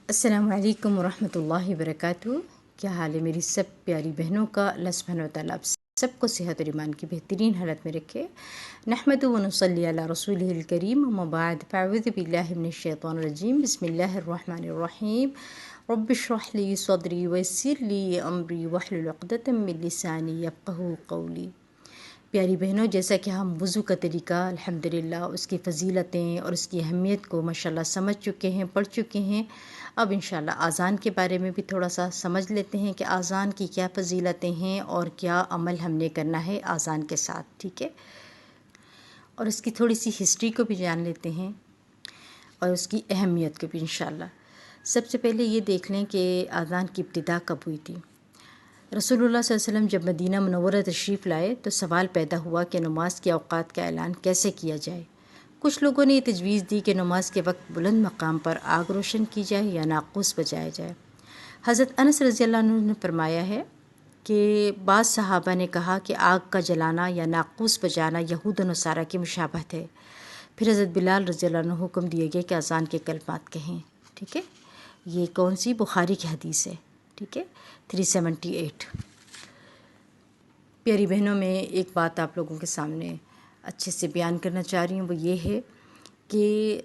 السلام علیکم ورحمۃ اللہ وبرکاتہ۔ کیا حال ہے میری سب پیاری بہنوں کا؟ اللہ سبحانہ و تعالیٰ آپ سب کو صحت اور ایمان کی بہترین حالت میں رکھے۔ نحمد و نصلی علی رسولہ الکریم، اما بعد، فاعوذ باللہ من الشیطان الرجیم، بسم اللہ الرحمن الرحیم۔ رب اشرح لی صدری ویسر لی امری واحلل عقدۃ من لسانی یفقہوا قولی۔ پیاری بہنوں، جیسا کہ ہم وضو کا طریقہ الحمدللہ، اس کی فضیلتیں اور اس کی اہمیت کو ماشاءاللہ سمجھ چکے ہیں، پڑھ چکے ہیں، اب انشاءاللہ اذان کے بارے میں بھی تھوڑا سا سمجھ لیتے ہیں کہ اذان کی کیا فضیلتیں ہیں اور کیا عمل ہم نے کرنا ہے اذان کے ساتھ، ٹھیک ہے؟ اور اس کی تھوڑی سی ہسٹری کو بھی جان لیتے ہیں اور اس کی اہمیت کو بھی انشاءاللہ۔ سب سے پہلے یہ دیکھ لیں کہ اذان کی ابتدا کب ہوئی تھی۔ رسول اللہ صلی اللہ علیہ وسلم جب مدینہ منورہ تشریف لائے تو سوال پیدا ہوا کہ نماز کے اوقات کا اعلان کیسے کیا جائے۔ کچھ لوگوں نے یہ تجویز دی کہ نماز کے وقت بلند مقام پر آگ روشن کی جائے یا ناقوس بجایا جائے۔ حضرت انس رضی اللہ عنہ نے فرمایا ہے کہ بعض صحابہ نے کہا کہ آگ کا جلانا یا ناقوس بجانا یہود و نصارہ کی مشابہت ہے۔ پھر حضرت بلال رضی اللہ عنہ حکم دیے گئے کہ اذان کے کلمات کہیں، ٹھیک ہے؟ یہ کون سی؟ بخاری کی حدیث ہے، ٹھیک ہے، 378۔ پیاری بہنوں، میں ایک بات آپ لوگوں کے سامنے اچھے سے بیان کرنا چاہ رہی ہوں، وہ یہ ہے کہ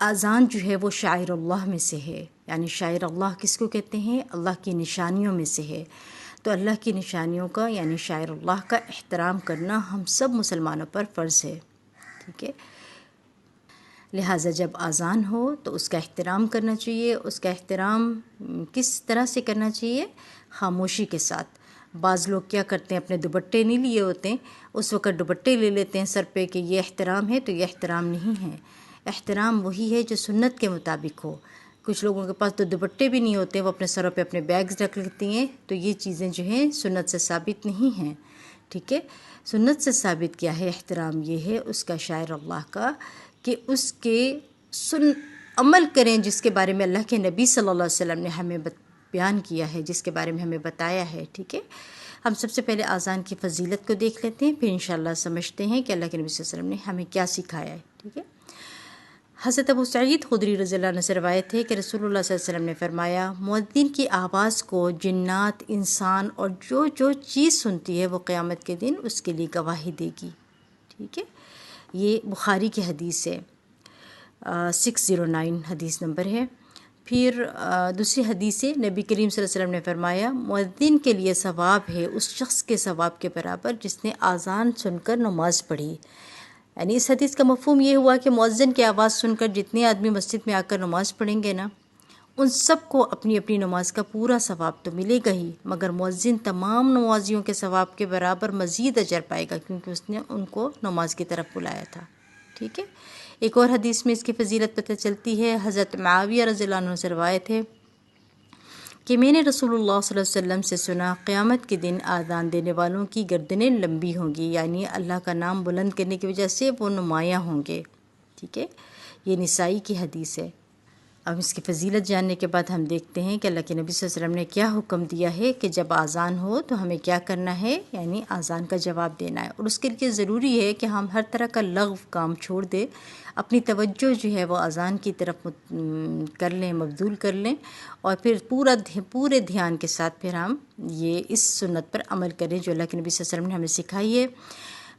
اذان جو ہے وہ شاعر اللہ میں سے ہے۔ یعنی شاعر اللہ کس کو کہتے ہیں؟ اللہ کی نشانیوں میں سے ہے۔ تو اللہ کی نشانیوں کا یعنی شاعر اللہ کا احترام کرنا ہم سب مسلمانوں پر فرض ہے، ٹھیک ہے؟ لہٰذا جب اذان ہو تو اس کا احترام کرنا چاہیے۔ اس کا احترام کس طرح سے کرنا چاہیے؟ خاموشی کے ساتھ۔ بعض لوگ کیا کرتے ہیں، اپنے دوپٹے نہیں لیے ہوتے ہیں، اس وقت دوپٹے لے لیتے ہیں سر پہ کہ یہ احترام ہے، تو یہ احترام نہیں ہے۔ احترام وہی ہے جو سنت کے مطابق ہو۔ کچھ لوگوں کے پاس تو دوپٹے بھی نہیں ہوتے، وہ اپنے سروں پہ اپنے بیگز رکھ لیتی ہیں، تو یہ چیزیں جو ہیں سنت سے ثابت نہیں ہیں، ٹھیک ہے؟ سنت سے ثابت کیا ہے؟ احترام یہ ہے اس کا شاعر اللہ کا کہ اس کے عمل کریں جس کے بارے میں اللہ کے نبی صلی اللہ علیہ وسلم نے ہمیں بیان کیا ہے، جس کے بارے میں ہمیں بتایا ہے، ٹھیک ہے؟ ہم سب سے پہلے اذان کی فضیلت کو دیکھ لیتے ہیں، پھر انشاءاللہ سمجھتے ہیں کہ اللہ کے نبی صلی اللہ علیہ وسلم نے ہمیں کیا سکھایا ہے، ٹھیک ہے؟ حضرت ابو سعید خدری رضی اللہ عنہ سے روایت ہے کہ رسول اللہ صلی اللہ علیہ وسلم نے فرمایا، مؤذن کی آواز کو جنات، انسان اور جو چیز سنتی ہے وہ قیامت کے دن اس کے لیے گواہی دے گی، ٹھیک ہے؟ یہ بخاری کی حدیث ہے، 609 حدیث نمبر ہے۔ پھر دوسری حدیث ہے، نبی کریم صلی اللہ علیہ وسلم نے فرمایا، مؤذن کے لیے ثواب ہے اس شخص کے ثواب کے برابر جس نے اذان سن کر نماز پڑھی۔ یعنی اس حدیث کا مفہوم یہ ہوا کہ مؤذن کی آواز سن کر جتنے آدمی مسجد میں آ کر نماز پڑھیں گے نا، ان سب کو اپنی اپنی نماز کا پورا ثواب تو ملے گا ہی، مگر مؤذن تمام نمازیوں کے ثواب کے برابر مزید اجر پائے گا، کیونکہ اس نے ان کو نماز کی طرف بلایا تھا، ٹھیک ہے؟ ایک اور حدیث میں اس کی فضیلت پتہ چلتی ہے۔ حضرت معاویہ رضی اللہ عنہ سے روایت ہے کہ میں نے رسول اللہ صلی اللہ علیہ وسلم سے سنا، قیامت کے دن اذان دینے والوں کی گردنیں لمبی ہوں گی، یعنی اللہ کا نام بلند کرنے کی وجہ سے وہ نمایاں ہوں گے، ٹھیک ہے؟ یہ نسائی کی حدیث ہے۔ اب اس کی فضیلت جاننے کے بعد ہم دیکھتے ہیں کہ اللہ کے نبی صلی اللہ علیہ وسلم نے کیا حکم دیا ہے کہ جب اذان ہو تو ہمیں کیا کرنا ہے، یعنی اذان کا جواب دینا ہے۔ اور اس کے لیے ضروری ہے کہ ہم ہر طرح کا لغو کام چھوڑ دیں، اپنی توجہ جو ہے وہ اذان کی طرف کر لیں، مبذول کر لیں، اور پھر پورے دھیان کے ساتھ پھر ہم یہ اس سنت پر عمل کریں جو اللہ کے نبی صلی اللہ علیہ وسلم نے ہمیں سکھائی ہے۔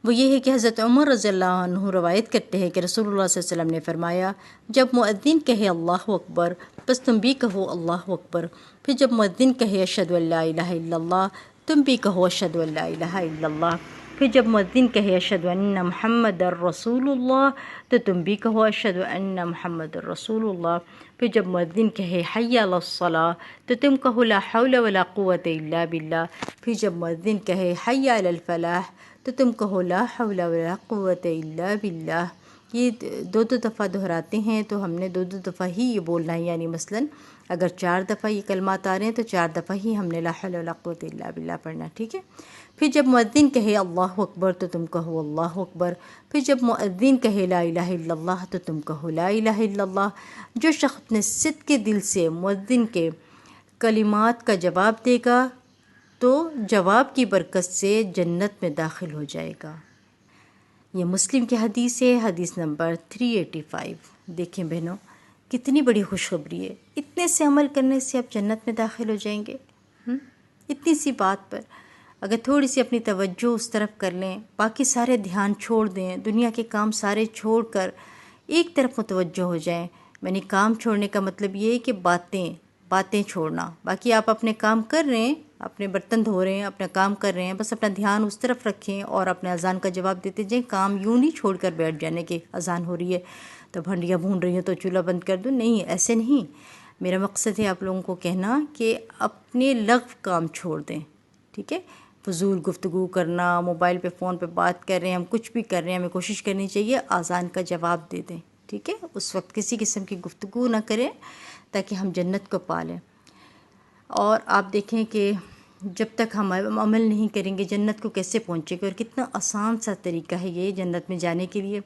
وہ یہ ہے کہ حضرت عمر رضی اللہ عنہ روایت کرتے ہیں کہ رسول اللہ صلی اللہ علیہ وسلم نے فرمایا، جب مؤذن کہے اللہ اکبر بس تم بھی کہو اللہ اکبر، پھر جب مؤذن کہے اشہد ان لا الہ الا اللہ تم بھی کہو اشہد ان لا الہ الا اللہ، پھر جب مؤذن کہے اشہد ان محمد الرسول اللہ تو تم بھی کہو اشہد ان محمد الرسول اللہ، پھر جب مؤذن کہے حی علی الصلاۃ تو تم کہو لا حول ولا قوۃ الا باللہ، پھر جب مؤذن کہے حی علی الفلاح تو تم کہو لا حول ولا قوۃ الا باللہ۔ یہ دو دفعہ دہراتے ہیں تو ہم نے دو دفعہ ہی یہ بولنا ہے، یعنی مثلاً اگر 4 دفعہ یہ کلمات آ رہے ہیں تو 4 دفعہ ہی ہم نے لا حول ولا قوۃ الا باللہ پڑھنا، ٹھیک ہے؟ پھر جب مؤذن کہے اللہ اکبر تو تم کہو اللہ اکبر، پھر جب مؤذن کہے لا الہ الا اللہ تو تم کہو لا الہ الا اللہ۔ جو شخص اپنے صدق کے دل سے مؤذن کے کلمات کا جواب دے گا تو جواب کی برکت سے جنت میں داخل ہو جائے گا۔ یہ مسلم کی حدیث ہے، حدیث نمبر 385۔ دیکھیں بہنوں، کتنی بڑی خوشخبری ہے. اتنے سے عمل کرنے سے آپ جنت میں داخل ہو جائیں گے. اتنی سی بات پر اگر تھوڑی سی اپنی توجہ اس طرف کر لیں، باقی سارے دھیان چھوڑ دیں، دنیا کے کام سارے چھوڑ کر ایک طرف متوجہ ہو جائیں. یعنی کام چھوڑنے کا مطلب یہ ہے کہ باتیں چھوڑنا. باقی آپ اپنے کام کر رہے ہیں، اپنے برتن دھو رہے ہیں، اپنا کام کر رہے ہیں، بس اپنا دھیان اس طرف رکھیں اور اپنے اذان کا جواب دیتے جائیں. کام یوں نہیں چھوڑ کر بیٹھ جانے کہ اذان ہو رہی ہے تو بھنڈیاں بھون رہی ہیں تو چولہا بند کر دوں. نہیں، ایسے نہیں. میرا مقصد ہے آپ لوگوں کو کہنا کہ اپنے لغو کام چھوڑ دیں. ٹھیک ہے؟ فضول گفتگو کرنا، موبائل پہ فون پہ بات کر رہے ہیں، ہم کچھ بھی کر رہے ہیں، ہمیں کوشش کرنی چاہیے اذان کا جواب دے دیں. ٹھیک ہے؟ اس وقت کسی قسم کی گفتگو نہ کریں تاکہ ہم جنت کو پا لیں. اور آپ دیکھیں کہ جب تک ہم عمل نہیں کریں گے جنت کو کیسے پہنچے گے، اور کتنا آسان سا طریقہ ہے یہ جنت میں جانے کے لیے.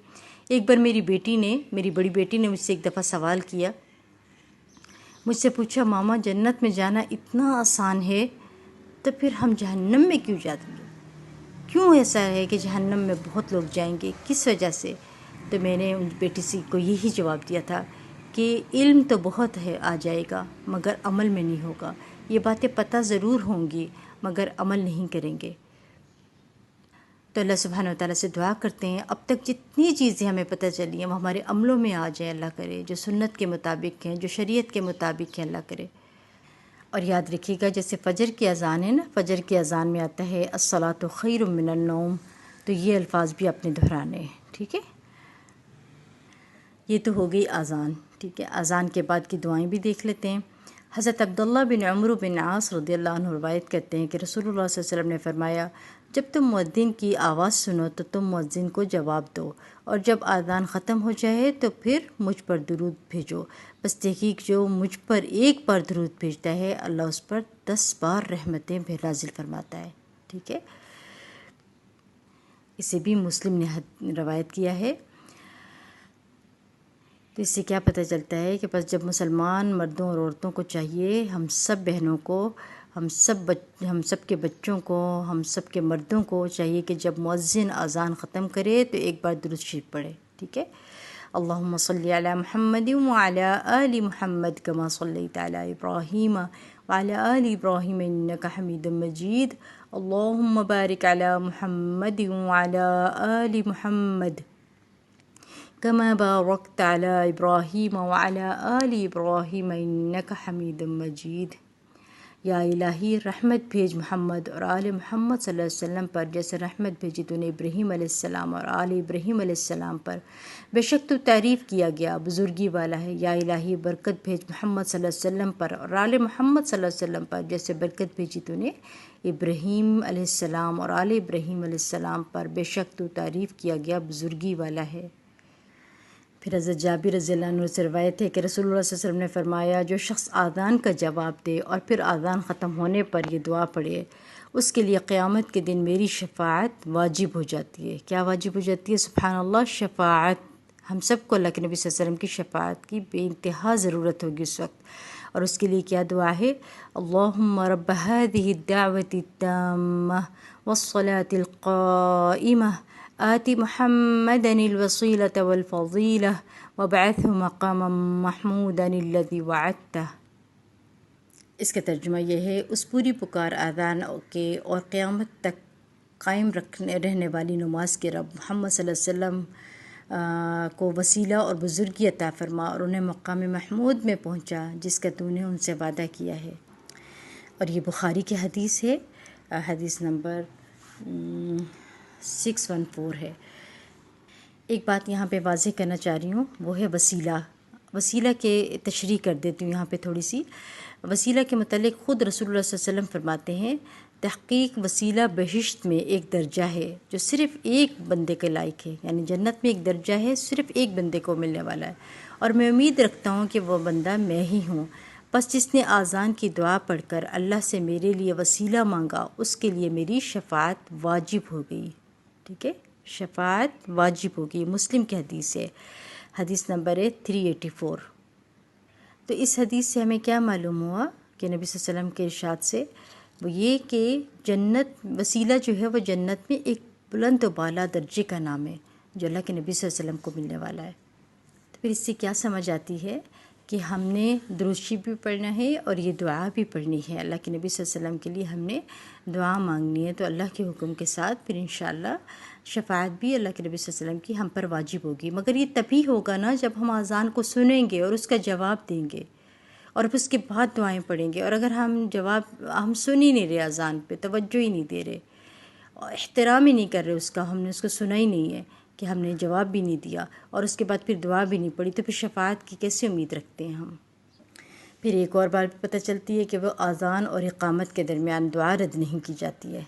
ایک بار میری بڑی بیٹی نے مجھ سے ایک دفعہ سوال کیا. مجھ سے پوچھا، ماما جنت میں جانا اتنا آسان ہے تو پھر ہم جہنم میں کیوں جاتے ہیں؟ کیوں ایسا ہے کہ جہنم میں بہت لوگ جائیں گے، کس وجہ سے؟ تو میں نے ان بیٹی سے کو یہی جواب دیا تھا کہ علم تو بہت ہے آ جائے گا مگر عمل میں نہیں ہوگا. یہ باتیں پتہ ضرور ہوں گی مگر عمل نہیں کریں گے. تو اللہ سبحانہ و تعالیٰ سے دعا کرتے ہیں اب تک جتنی چیزیں ہمیں پتہ چلی ہیں وہ ہمارے عملوں میں آ جائیں. اللہ کرے جو سنت کے مطابق ہیں، جو شریعت کے مطابق ہیں، اللہ کرے. اور یاد رکھیے گا جیسے فجر کی اذان ہے نا، فجر کی اذان میں آتا ہے الصلاۃ خیر من النوم، تو یہ الفاظ بھی اپنے دہرانے ہیں. ٹھیک ہے؟ یہ تو ہو گئی اذان. ٹھیک ہے؟ اذان کے بعد کی دعائیں بھی دیکھ لیتے ہیں. حضرت عبداللہ بن عمرو بن عاص رضی اللہ عنہ روایت کرتے ہیں کہ رسول اللہ صلی اللہ علیہ وسلم نے فرمایا، جب تم مؤذن کی آواز سنو تو تم مؤذن کو جواب دو، اور جب اذان ختم ہو جائے تو پھر مجھ پر درود بھیجو. بس تحقیق جو مجھ پر ایک بار درود بھیجتا ہے اللہ اس پر 10 بار رحمتیں نازل فرماتا ہے. ٹھیک ہے؟ اسے بھی مسلم نے روایت کیا ہے. تو اس سے کیا پتہ چلتا ہے کہ بس جب مسلمان مردوں اور عورتوں کو چاہیے، ہم سب بہنوں کو، ہم سب کے بچوں کو، ہم سب کے مردوں کو چاہیے کہ جب مؤذن اذان ختم کرے تو ایک بار درود شریف پڑھے. ٹھیک ہے؟ اللہم صلی علی محمد وعلی آل محمد کما صلیت علی ابراہیم وعلی آل ابراہیم انک حمید مجید. اللہم بارک علی محمد وعلی آل محمد کما بارکت علی ابراہیم وعلی آل ابراہیم انک حمید مجید. یا الہی رحمت بھیج محمد اور آل محمد صلی اللہ علیہ وسلم پر جیسے رحمت بھیجی تو نے ابراہیم علیہ السلام اور آل ابراہیم علیہ السلام پر. بے شک تو تعریف کیا گیا بزرگی والا ہے. یا الہی برکت بھیج محمد صلی اللہ علیہ وسلم پر اور آل محمد صلی اللہ علیہ وسلم پر جیسے برکت بھیجی تو نے ابراہیم علیہ السلام اور آل ابراہیم علیہ السلام پر. بے شک تو تعریف کیا گیا بزرگی والا ہے. پھر حضرت جابر رضی اللہ عنہ سے روایت ہے کہ رسول اللہ صلی اللہ علیہ وسلم نے فرمایا، جو شخص اذان کا جواب دے اور پھر اذان ختم ہونے پر یہ دعا پڑھے، اس کے لیے قیامت کے دن میری شفاعت واجب ہو جاتی ہے. کیا واجب ہو جاتی ہے؟ سبحان اللہ، شفاعت. ہم سب کو اللہ کے نبی صلی اللہ علیہ وسلم کی شفاعت کی بے انتہا ضرورت ہوگی اس وقت. اور اس کے لیے کیا دعا ہے؟ اللہم رب هذه الدعوة التامة والصلاة القائمة آت محمدا الوسيلة والفضيلة وابعثه مقاما محمودا الذي وعدته. اس کا ترجمہ یہ ہے، اس پوری پکار اذان کے اور قیامت تک قائم رہنے والی نماز کے رب محمد صلی اللہ علیہ وسلم کو وسیلہ اور بزرگی عطا فرما اور انہیں مقام محمود میں پہنچا جس کا تو نے ان سے وعدہ کیا ہے. اور یہ بخاری کی حدیث ہے، حدیث نمبر 614 ہے. ایک بات یہاں پہ واضح کرنا چاہ رہی ہوں، وہ ہے وسیلہ کے تشریح کر دیتی ہوں یہاں پہ تھوڑی سی. وسیلہ کے متعلق خود رسول اللہ صلی اللہ علیہ وسلم فرماتے ہیں، تحقیق وسیلہ بہشت میں ایک درجہ ہے جو صرف ایک بندے کے لائق ہے. یعنی جنت میں ایک درجہ ہے صرف ایک بندے کو ملنے والا ہے، اور میں امید رکھتا ہوں کہ وہ بندہ میں ہی ہوں. بس جس نے اذان کی دعا پڑھ کر اللہ سے میرے لیے وسیلہ مانگا اس کے لیے میری شفاعت واجب ہو گئی. ٹھیک ہے؟ شفاعت واجب ہوگی. مسلم کی حدیث ہے، حدیث نمبر ہے 384. تو اس حدیث سے ہمیں کیا معلوم ہوا کہ نبی صلی اللہ علیہ وسلم کے ارشاد سے وہ یہ کہ جنت وسیلہ جو ہے وہ جنت میں ایک بلند و بالا درجے کا نام ہے جو اللہ کے نبی صلی اللہ علیہ وسلم کو ملنے والا ہے. تو پھر اس سے کیا سمجھ آتی ہے کہ ہم نے درود شریف بھی پڑھنا ہے اور یہ دعا بھی پڑھنی ہے. اللہ کے نبی صلی اللہ علیہ وسلم کے لیے ہم نے دعا مانگنی ہے. تو اللہ کے حکم کے ساتھ پھر انشاءاللہ شفاعت بھی اللہ کے نبی صلی اللہ علیہ وسلم کی ہم پر واجب ہوگی. مگر یہ تبھی ہوگا نا جب ہم اذان کو سنیں گے اور اس کا جواب دیں گے اور پھر اس کے بعد دعائیں پڑھیں گے. اور اگر ہم سن ہی نہیں رہے، اذان پہ توجہ ہی نہیں دے رہے، احترام ہی نہیں کر رہے اس کا، ہم نے اس کو سنا ہی نہیں ہے کہ ہم نے جواب بھی نہیں دیا اور اس کے بعد پھر دعا بھی نہیں پڑھی، تو پھر شفاعت کی کیسے امید رکھتے ہیں ہم؟ پھر ایک اور بات پتہ چلتی ہے کہ وہ اذان اور اقامت کے درمیان دعا رد نہیں کی جاتی ہے.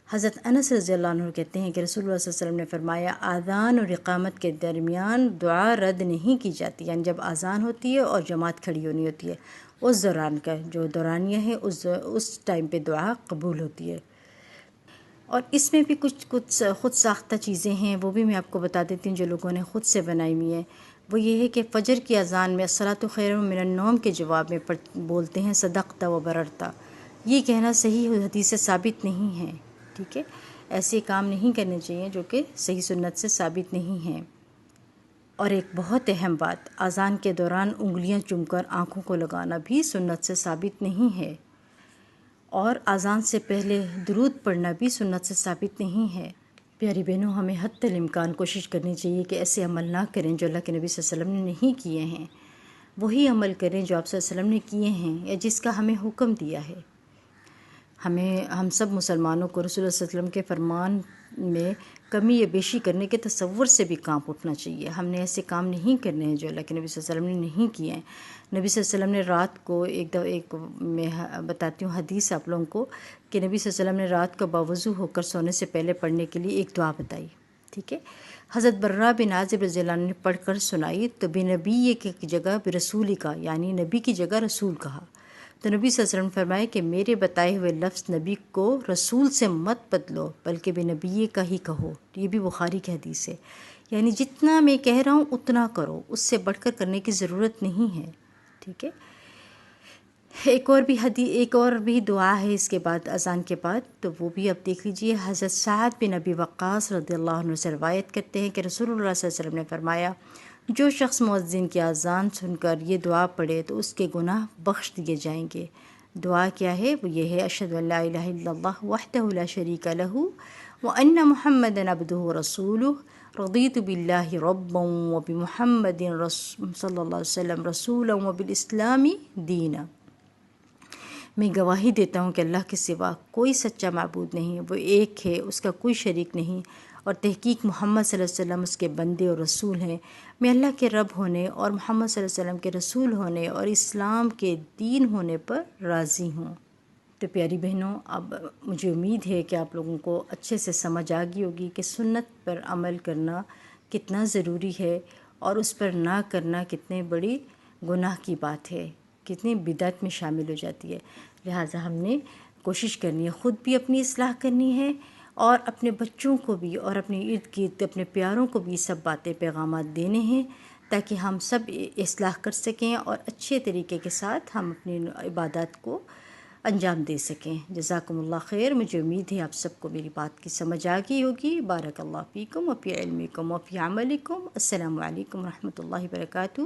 حضرت انس رضی اللہ عنہ کہتے ہیں کہ رسول اللہ صلی اللہ علیہ وسلم نے فرمایا اذان اور اقامت کے درمیان دعا رد نہیں کی جاتی. یعنی جب اذان ہوتی ہے اور جماعت کھڑی ہونی ہوتی ہے، اس دوران کا جو دورانیہ ہے اس ٹائم پہ دعا قبول ہوتی ہے. اور اس میں بھی کچھ خود ساختہ چیزیں ہیں، وہ بھی میں آپ کو بتا دیتی ہوں جو لوگوں نے خود سے بنائی ہوئی ہیں. وہ یہ ہے کہ فجر کی اذان میں الصلاۃ خیر من النوم کے جواب میں بولتے ہیں صدقت و بررتا. یہ کہنا صحیح حدیث سے ثابت نہیں ہے. ٹھیک ہے، ایسے کام نہیں کرنے چاہیے جو کہ صحیح سنت سے ثابت نہیں ہیں. اور ایک بہت اہم بات، اذان کے دوران انگلیاں چوم کر آنکھوں کو لگانا بھی سنت سے ثابت نہیں ہے. اور اذان سے پہلے درود پڑھنا بھی سنت سے ثابت نہیں ہے. پیاری بہنوں، ہمیں حتی الامکان کوشش کرنی چاہیے کہ ایسے عمل نہ کریں جو اللہ کے نبی صلی اللہ علیہ وسلم نے نہیں کیے ہیں. وہی عمل کریں جو آپ صلی اللہ علیہ وسلم نے کیے ہیں یا جس کا ہمیں حکم دیا ہے. ہم سب مسلمانوں کو رسول اللہ صلی اللہ علیہ وسلم کے فرمان میں کمی یا بیشی کرنے کے تصور سے بھی کانپ اٹھنا چاہیے. ہم نے ایسے کام نہیں کرنے ہیں جو اللہ کے نبی صلی اللہ علیہ وسلم نے نہیں کیے ہیں. نبی صلی اللہ علیہ وسلم نے رات کو ایک میں بتاتی ہوں حدیث آپ لوگوں کو کہ نبی صلی اللہ علیہ وسلم نے رات کو باوضو ہو کر سونے سے پہلے پڑھنے کے لیے ایک دعا بتائی. ٹھیک ہے، حضرت برہ بن عازب رضی اللہ عنہ نے پڑھ کر سنائی تو بنبی کی جگہ برسول کا، یعنی نبی کی جگہ رسول کہا. تو نبی صلی اللہ علیہ وسلم نے فرمایا کہ میرے بتائے ہوئے لفظ نبی کو رسول سے مت بدلو بلکہ بنبی کا ہی کہو. یہ بھی بخاری کی حدیث ہے. یعنی جتنا میں کہہ رہا ہوں اتنا کرو، اس سے بڑھ کر کرنے کی ضرورت نہیں ہے. ٹھیک ہے، ایک اور بھی دعا ہے اس کے بعد اذان کے بعد، تو وہ بھی آپ دیکھ لیجئے. حضرت سعد بن ابی وقاص رضی اللہ عنہ سے روایت کرتے ہیں کہ رسول اللہ صلی اللہ علیہ وسلم نے فرمایا جو شخص مؤذن کی اذان سن کر یہ دعا پڑھے تو اس کے گناہ بخش دیے جائیں گے. دعا کیا ہے؟ وہ یہ ہے اشہد ان لا الہ الا اللہ وحدہ لا شریک لہ وان محمدا عبدہ ورسولہ رضیت باللہ ربا وبمحمد صلی اللہ علیہ وسلم رسولا وبالاسلام دینا. میں گواہی دیتا ہوں کہ اللہ کے سوا کوئی سچا معبود نہیں، وہ ایک ہے، اس کا کوئی شریک نہیں، اور تحقیق محمد صلی اللہ علیہ وسلم اس کے بندے اور رسول ہیں. میں اللہ کے رب ہونے اور محمد صلی اللہ علیہ وسلم کے رسول ہونے اور اسلام کے دین ہونے پر راضی ہوں. تو پیاری بہنوں، اب مجھے امید ہے کہ آپ لوگوں کو اچھے سے سمجھ آ گئی ہوگی کہ سنت پر عمل کرنا کتنا ضروری ہے اور اس پر نہ کرنا کتنے بڑی گناہ کی بات ہے، کتنی بدعت میں شامل ہو جاتی ہے. لہٰذا ہم نے کوشش کرنی ہے، خود بھی اپنی اصلاح کرنی ہے اور اپنے بچوں کو بھی اور اپنے ارد گرد اپنے پیاروں کو بھی سب باتیں پیغامات دینے ہیں تاکہ ہم سب اصلاح کر سکیں اور اچھے طریقے کے ساتھ ہم اپنی عبادات کو انجام دے سکیں. جزاکم اللہ خیر. مجھے امید ہے آپ سب کو میری بات کی سمجھ آ گئی ہوگی. بارک اللہ فیکم وفی علمکم وفی عملکم. السلام علیکم ورحمۃ اللہ وبرکاتہ.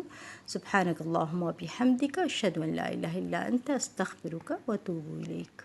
سبحانک اللہم وبحمدک اشہد ان لا الہ الا انت استغفرک واتوب الیک.